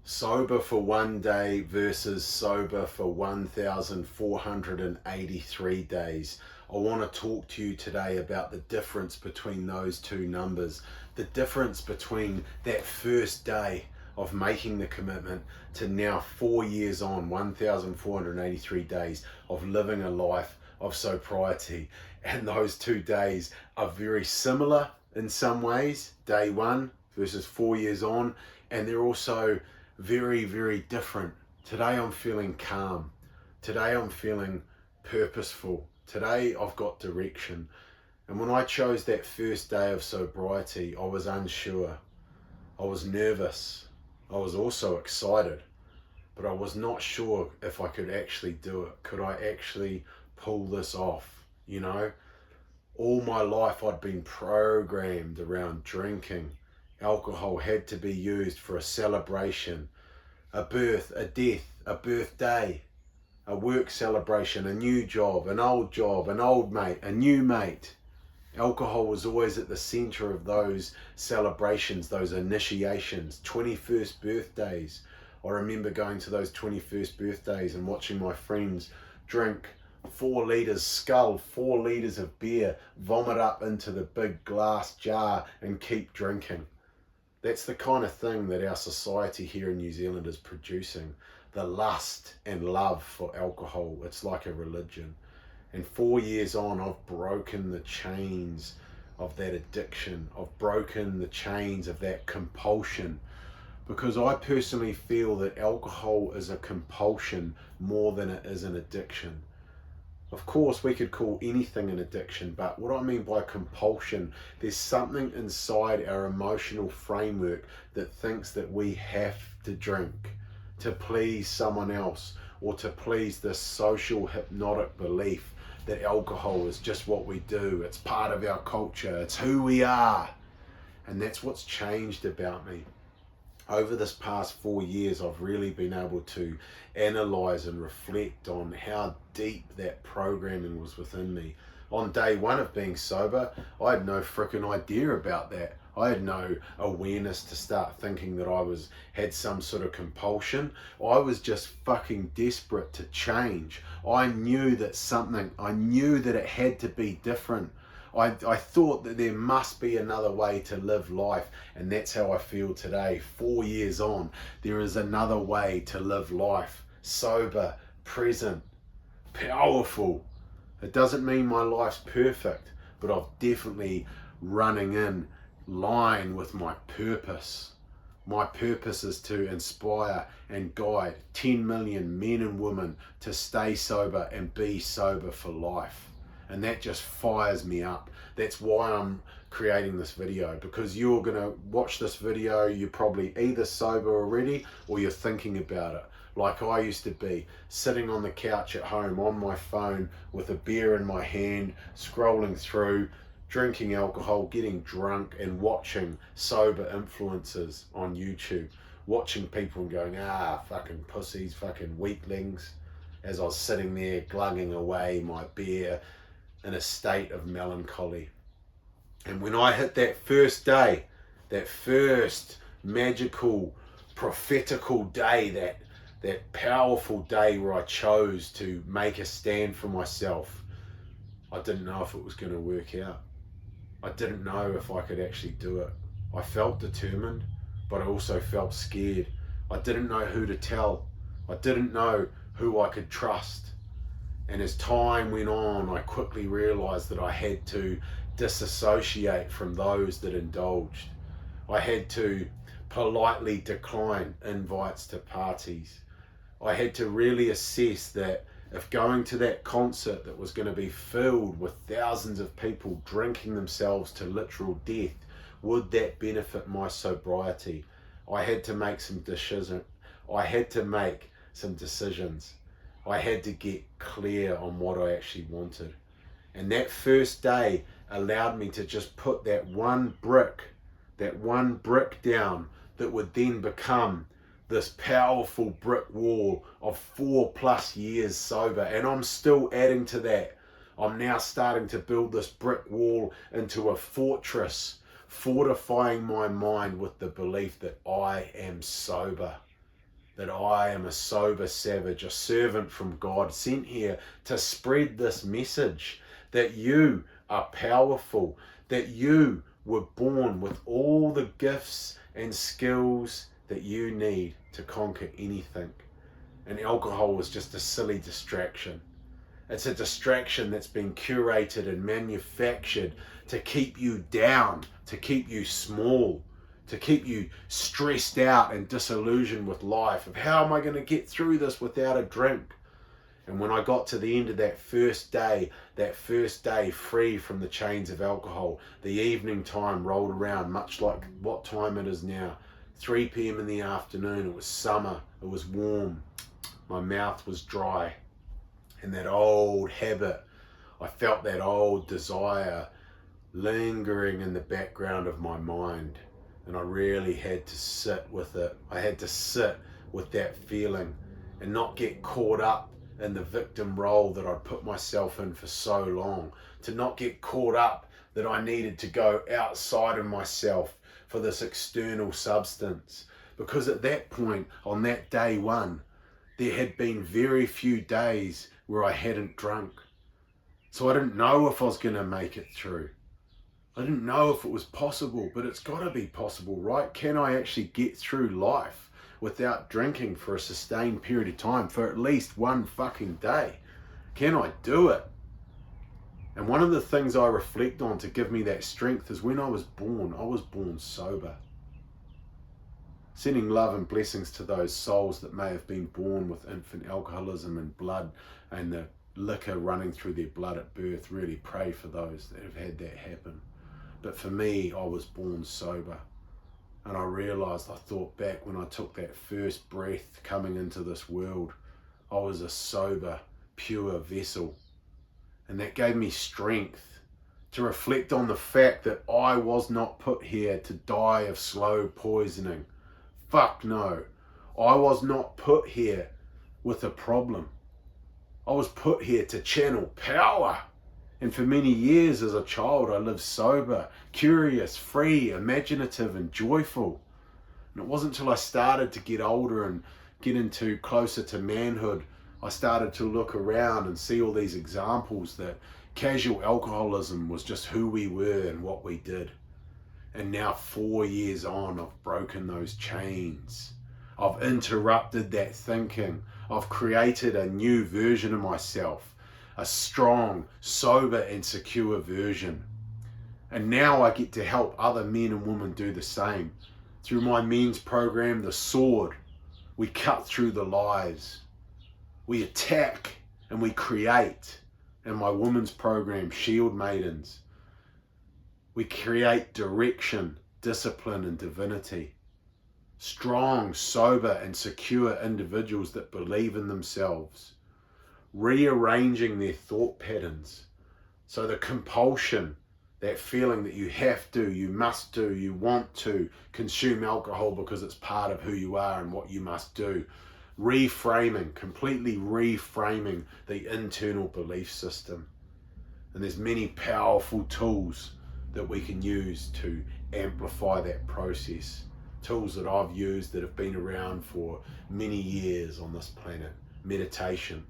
Sober for one day versus sober for 1,483 days. I want to talk to you today about the difference between those two numbers, the difference between that first day of making the commitment to now 4 years on, 1,483 days of living a life of sobriety. And those 2 days are very similar in some ways, day one versus 4 years on, and they're also very, very different. Today I'm feeling calm. Today I'm feeling purposeful. Today I've got direction. And when I chose that first day of sobriety, I was unsure. I was nervous. I was also excited, but I was not sure if I could actually do it. Could I actually pull this off? You know, all my life I'd been programmed around drinking. Alcohol had to be used for a celebration, a birth, a death, a birthday, a work celebration, a new job, an old mate, a new mate. Alcohol was always at the center of those celebrations, those initiations, 21st birthdays. I remember going to those 21st birthdays and watching my friends drink 4 litres, scull 4 litres of beer, vomit up into the big glass jar and keep drinking. That's the kind of thing that our society here in New Zealand is producing. The lust and love for alcohol. It's like a religion. And 4 years on, I've broken the chains of that addiction. I've broken the chains of that compulsion. Because I personally feel that alcohol is a compulsion more than it is an addiction. Of course, we could call anything an addiction, but what I mean by compulsion, there's something inside our emotional framework that thinks that we have to drink to please someone else, or to please this social hypnotic belief that alcohol is just what we do. It's part of our culture. It's who we are. And that's what's changed about me. Over this past 4 years, I've really been able to analyze and reflect on how deep that programming was within me. On day one of being sober, I had no freaking idea about that. I had no awareness to start thinking that I had some sort of compulsion. I was just fucking desperate to change. I knew that it had to be different. I thought that there must be another way to live life, and that's how I feel today. 4 years on, there is another way to live life. Sober, present, powerful. It doesn't mean my life's perfect, but I'm definitely running in line with my purpose. My purpose is to inspire and guide 10 million men and women to stay sober and be sober for life. And that just fires me up. That's why I'm creating this video, because you're going to watch this video, you're probably either sober already or you're thinking about it. Like I used to be, sitting on the couch at home on my phone with a beer in my hand, scrolling through, drinking alcohol, getting drunk, and watching sober influencers on YouTube. Watching people and going, fucking pussies, fucking weaklings, as I was sitting there glugging away my beer in a state of melancholy. And when I hit that first day, that first magical, prophetical day, that powerful day where I chose to make a stand for myself, I didn't know if it was going to work out. I didn't know if I could actually do it. I felt determined, but I also felt scared. I didn't know who to tell. I didn't know who I could trust. And as time went on, I quickly realized that I had to disassociate from those that indulged. I had to politely decline invites to parties. I had to really assess that if going to that concert that was going to be filled with thousands of people drinking themselves to literal death, would that benefit my sobriety? I had to make some decisions. I had to get clear on what I actually wanted. And that first day allowed me to just put that one brick down that would then become this powerful brick wall of 4+ years sober. And I'm still adding to that. I'm now starting to build this brick wall into a fortress, fortifying my mind with the belief that I am sober. that I am a sober savage, a servant from God, sent here to spread this message that you are powerful, that you were born with all the gifts and skills that you need to conquer anything. And alcohol was just a silly distraction. It's a distraction that's been curated and manufactured to keep you down, to keep you small, to keep you stressed out and disillusioned with life, of how am I going to get through this without a drink? And when I got to the end of that first day free from the chains of alcohol, the evening time rolled around, much like what time it is now, 3 p.m. in the afternoon. It was summer, it was warm, my mouth was dry, and that old habit, I felt that old desire lingering in the background of my mind. And I really had to sit with it. I had to sit with that feeling and not get caught up in the victim role that I'd put myself in for so long. To not get caught up that I needed to go outside of myself for this external substance. Because at that point, on that day one, there had been very few days where I hadn't drunk. So I didn't know if I was going to make it through. I didn't know if it was possible, but it's got to be possible, right? Can I actually get through life without drinking for a sustained period of time, for at least one fucking day? Can I do it? And one of the things I reflect on to give me that strength is when I was born sober. Sending love and blessings to those souls that may have been born with infant alcoholism and blood and the liquor running through their blood at birth. Really pray for those that have had that happen. But for me, I was born sober. And I realized, I thought back when I took that first breath coming into this world, I was a sober, pure vessel. And that gave me strength to reflect on the fact that I was not put here to die of slow poisoning. Fuck no. I was not put here with a problem. I was put here to channel power. And for many years as a child, I lived sober, curious, free, imaginative, and joyful. And it wasn't until I started to get older and get into closer to manhood, I started to look around and see all these examples that casual alcoholism was just who we were and what we did. And now 4 years on, I've broken those chains. I've interrupted that thinking. I've created a new version of myself. A strong, sober and secure version. And now I get to help other men and women do the same. Through my men's program, The Sword, we cut through the lies. We attack and we create. And my women's program, Shield Maidens, we create direction, discipline and divinity. Strong, sober and secure individuals that believe in themselves. Rearranging their thought patterns. So the compulsion, that feeling that you have to, you must do, you want to consume alcohol because it's part of who you are and what you must do. Reframing, completely reframing the internal belief system. And there's many powerful tools that we can use to amplify that process. Tools that I've used that have been around for many years on this planet. Meditation,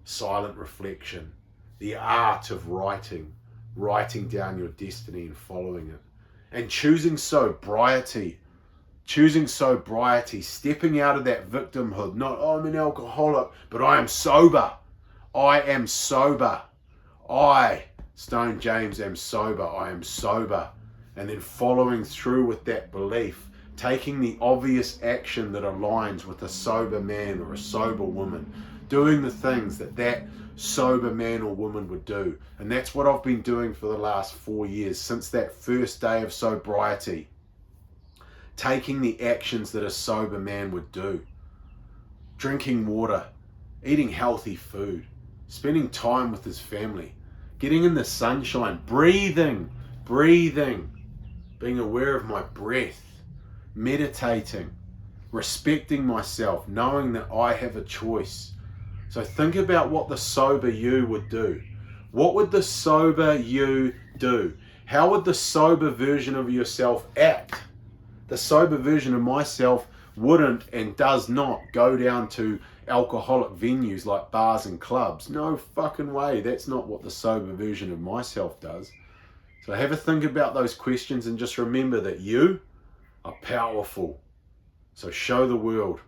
silent reflection, the art of writing down your destiny and following it, and choosing sobriety, stepping out of that victimhood, not, oh, I'm an alcoholic, but I am sober. I, Stone James, am sober. I am sober. And then following through with that belief, taking the obvious action that aligns with a sober man or a sober woman, doing the things that sober man or woman would do. And that's what I've been doing for the last 4 years, since that first day of sobriety. Taking the actions that a sober man would do. Drinking water, eating healthy food, spending time with his family, getting in the sunshine, breathing, being aware of my breath, meditating, respecting myself, knowing that I have a choice. So think about what the sober you would do. What would the sober you do? How would the sober version of yourself act? The sober version of myself wouldn't and does not go down to alcoholic venues like bars and clubs. No fucking way. That's not what the sober version of myself does. So have a think about those questions and just remember that you are powerful. So show the world.